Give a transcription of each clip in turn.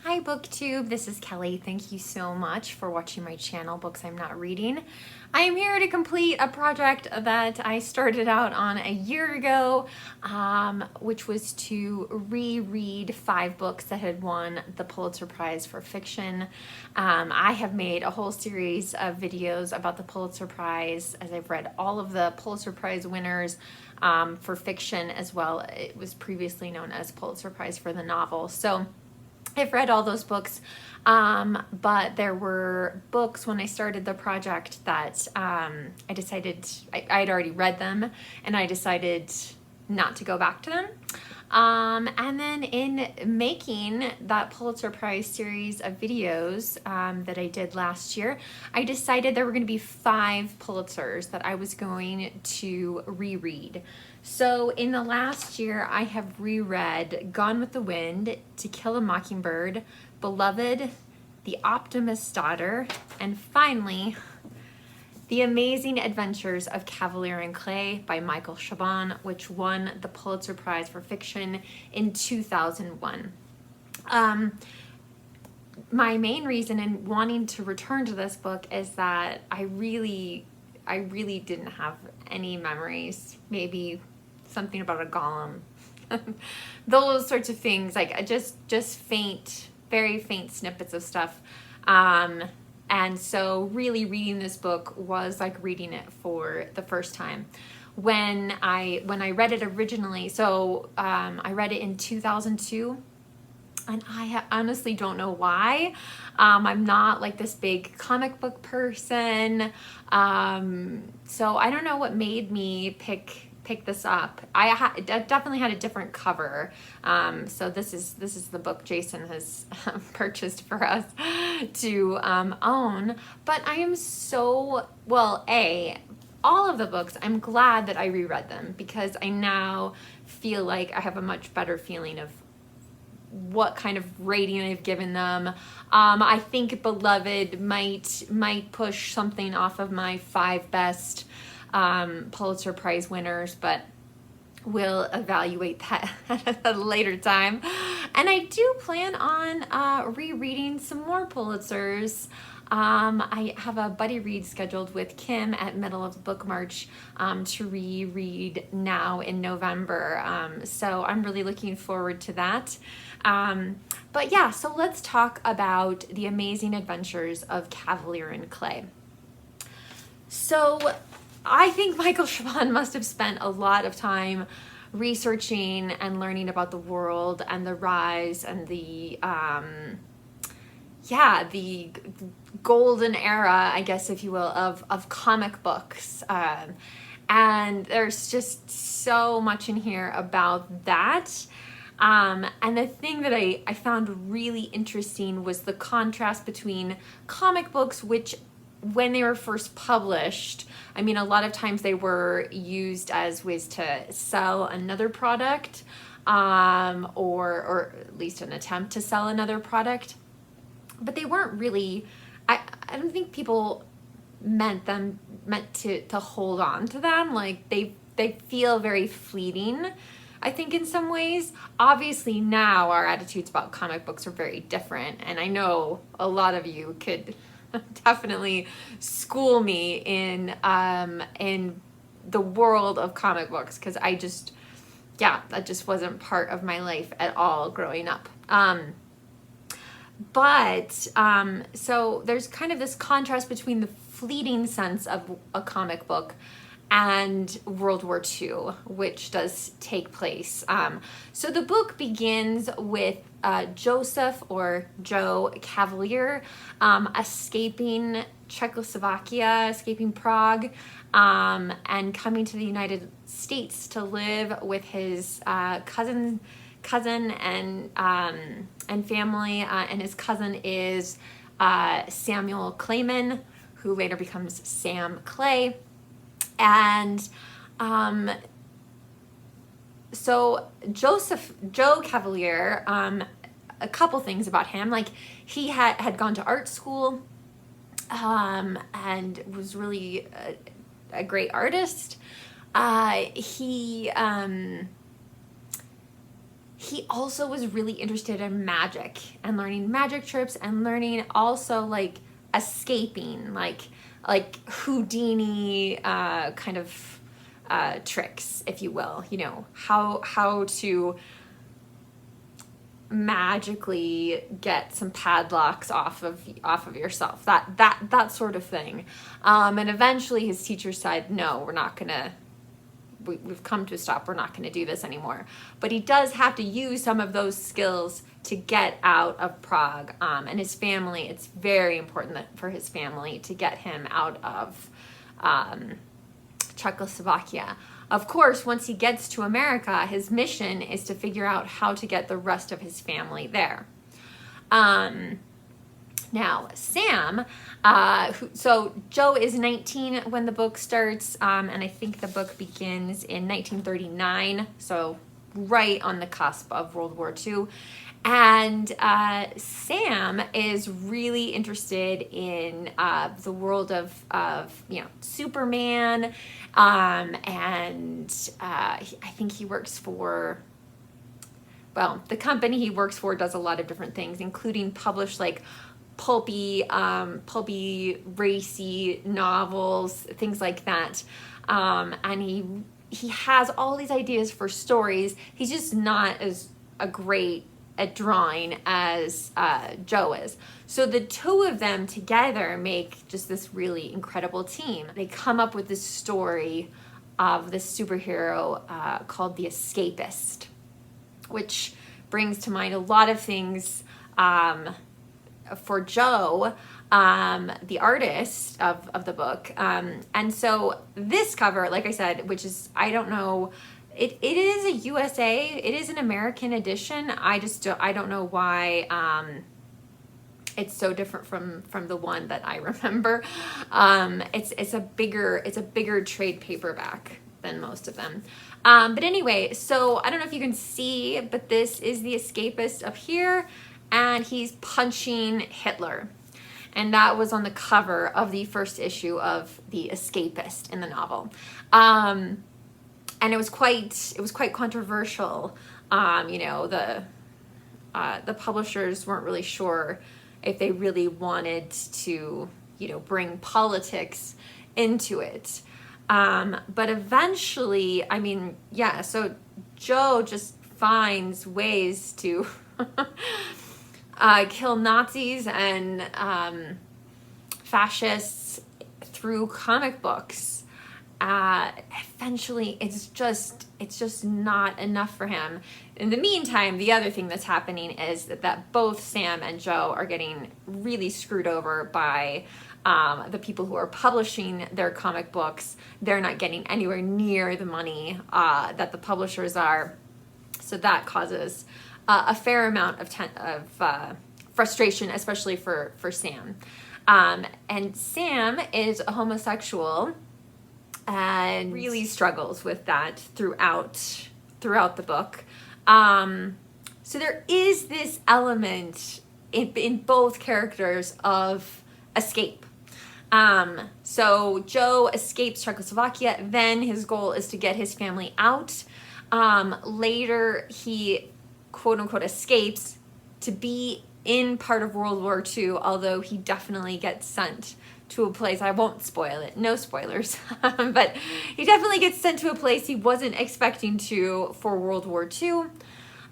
Hi booktube, this is Kelly. Thank you so much for watching my channel, Books I'm Not Reading. I am here to complete a project that I started out on a year ago, which was to reread 5 books that had won the Pulitzer Prize for fiction. I have made a whole series of videos about the Pulitzer Prize as I've read all of the Pulitzer Prize winners for fiction as well. It was previously known as Pulitzer Prize for the novel. So I've read all those books, but there were books when I started the project that I decided I had already read them, and I decided not to go back to them. And then in making that Pulitzer Prize series of videos that I did last year, I decided there were going to be 5 Pulitzers that I was going to reread. So in the last year, I have reread Gone with the Wind, To Kill a Mockingbird, Beloved, The Optimist's Daughter, and finally, The Amazing Adventures of Kavalier and Clay by Michael Chabon, which won the Pulitzer Prize for fiction in 2001. My main reason in wanting to return to this book is that I really didn't have any memories. Maybe something about a golem. Those sorts of things, like just faint, very faint snippets of stuff. And so really reading this book was like reading it for the first time. When I read it originally, so I read it in 2002, and I honestly don't know why. I'm not like this big comic book person, so I don't know what made me pick this up. I definitely had a different cover. So this is the book Jason has purchased for us to own. But I am so, well, all of the books, I'm glad that I reread them, because I now feel like I have a much better feeling of what kind of rating I've given them. I think Beloved might push something off of my 5 best Pulitzer Prize winners, but we'll evaluate that at a later time. And I do plan on rereading some more Pulitzers. I have a buddy read scheduled with Kim at Middle of the Book March to reread now in November. So I'm really looking forward to that. But yeah, so let's talk about The Amazing Adventures of Kavalier and Clay. So I think Michael Chabon must have spent a lot of time researching and learning about the world and the rise and the golden era, I guess, if you will, of comic books. And there's just so much in here about that. And the thing that I found really interesting was the contrast between comic books, which when they were first published, I mean, a lot of times they were used as ways to sell another product, or at least an attempt to sell another product. But they weren't really, I don't think people meant to hold on to them. Like they feel very fleeting, I think, in some ways. Obviously now our attitudes about comic books are very different, and I know a lot of you could definitely school me in the world of comic books, because that just wasn't part of my life at all growing up. So there's kind of this contrast between the fleeting sense of a comic book and World War II, which does take place. So the book begins with Joseph, or Joe Kavalier, escaping Czechoslovakia, escaping Prague, and coming to the United States to live with his cousin and family. And his cousin is Samuel Clayman, who later becomes Sam Clay. And so Joe Kavalier, a couple things about him. Like, he had gone to art school and was really a great artist. He he also was really interested in magic and learning magic tricks and learning also like escaping, like Houdini kind of tricks, if you will, you know, how to magically get some padlocks off of yourself, that sort of thing. And eventually his teacher said, no, we're not gonna, we've come to a stop, we're not gonna do this anymore. But he does have to use some of those skills to get out of Prague, and his family, it's very important for his family to get him out of Czechoslovakia. Of course, once he gets to America, his mission is to figure out how to get the rest of his family there. Now, Sam, so Joe is 19 when the book starts, and I think the book begins in 1939, so right on the cusp of World War II. And Sam is really interested in the world of you know, Superman, and I think he works for, well, the company he works for does a lot of different things, including publish like pulpy, racy novels, things like that. And he has all these ideas for stories. He's just not as great at drawing as Joe is. So the two of them together make just this really incredible team. They come up with this story of this superhero called the Escapist, which brings to mind a lot of things for Joe, the artist of the book. And so this cover, like I said, which is, I don't know, it is a USA, it is an American edition. I don't know why it's so different from the one that I remember. It's a bigger trade paperback than most of them. But anyway, so I don't know if you can see, but this is the Escapist up here, and he's punching Hitler. And that was on the cover of the first issue of The Escapist in the novel. And it was quite controversial. You know, the publishers weren't really sure if they really wanted to, you know, bring politics into it. But eventually, I mean, yeah, so Joe just finds ways to kill Nazis and fascists through comic books. Eventually it's just not enough for him. In the meantime, the other thing that's happening is that both Sam and Joe are getting really screwed over by the people who are publishing their comic books. They're not getting anywhere near the money that the publishers are. So that causes a fair amount of frustration, especially for Sam. And Sam is a homosexual and really struggles with that throughout the book. So there is this element in both characters of escape. So Joe escapes Czechoslovakia, then his goal is to get his family out. Later he quote unquote escapes to be in part of World War II, although he definitely gets sent to a place, I won't spoil it, no spoilers, but he definitely gets sent to a place he wasn't expecting to for World War II.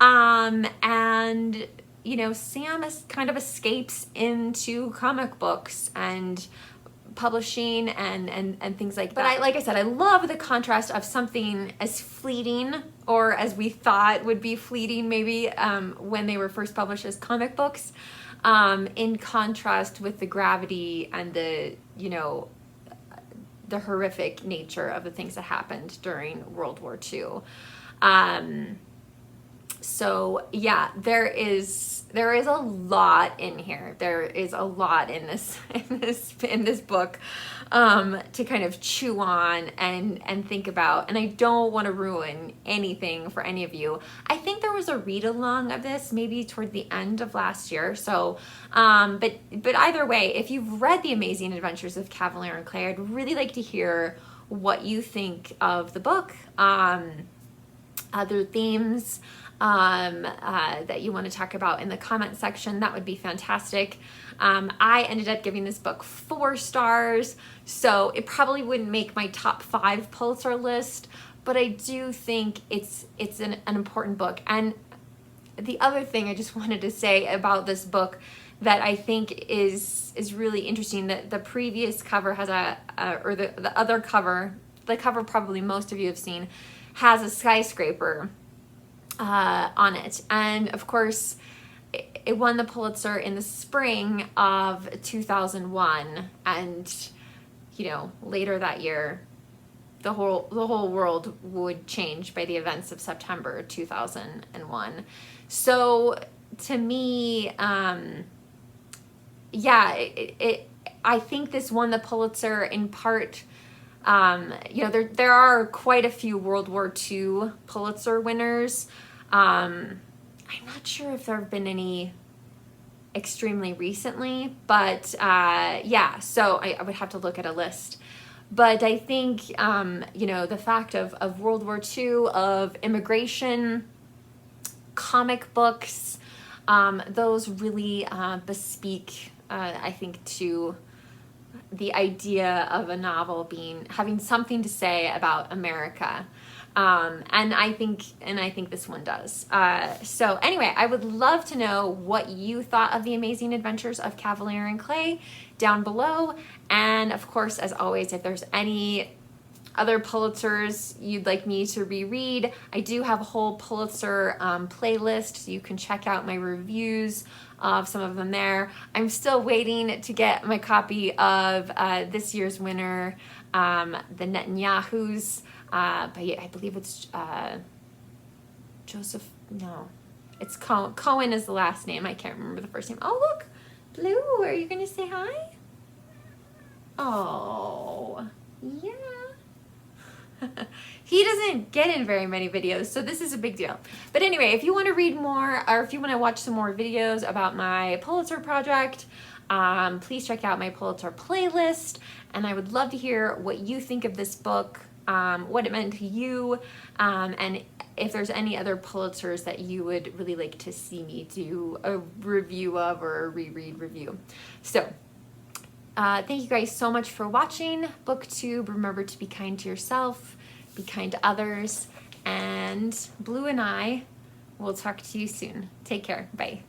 And, you know, Sam kind of escapes into comic books and publishing and things like that. But like I said, I love the contrast of something as fleeting, or as we thought would be fleeting maybe when they were first published as comic books, in contrast with the gravity and the, you know, the horrific nature of the things that happened during World War II. So yeah, there is a lot in here. There is a lot in this book to kind of chew on and think about. And I don't want to ruin anything for any of you. I think there was a read along of this maybe toward the end of last year. So, but either way, if you've read The Amazing Adventures of Kavalier and Clay, I'd really like to hear what you think of the book. Other themes, that you want to talk about in the comment section, that would be fantastic. I ended up giving this book 4 stars, so it probably wouldn't make my top 5 Pulitzer list, but I do think it's an important book. And the other thing I just wanted to say about this book that I think is really interesting, that the previous cover has or the other cover, the cover probably most of you have seen, has a skyscraper on it. And of course, it won the Pulitzer in the spring of 2001. And, you know, later that year, the whole world would change by the events of September 2001. So to me, yeah, I think this won the Pulitzer in part. You know, there are quite a few World War II Pulitzer winners. I'm not sure if there have been any extremely recently, but yeah, so I would have to look at a list. But I think, you know, the fact of World War II, of immigration, comic books, those really bespeak, I think, to the idea of a novel having something to say about America. And I think this one does. So anyway, I would love to know what you thought of The Amazing Adventures of Kavalier and Clay down below. And of course, as always, if there's any other Pulitzers you'd like me to reread, I do have a whole Pulitzer playlist, so you can check out my reviews of some of them there. I'm still waiting to get my copy of this year's winner, the Netanyahus. I believe it's Joseph, no, it's Cohen is the last name. I can't remember the first name. Oh, look, Blue, are you going to say hi? Oh, yeah. He doesn't get in very many videos, so this is a big deal. But anyway, if you want to read more, or if you want to watch some more videos about my Pulitzer project, please check out my Pulitzer playlist, and I would love to hear what you think of this book, what it meant to you, and if there's any other Pulitzers that you would really like to see me do a review of or a reread review. So thank you guys so much for watching BookTube. Remember to be kind to yourself, be kind to others, and Blue and I will talk to you soon. Take care. Bye.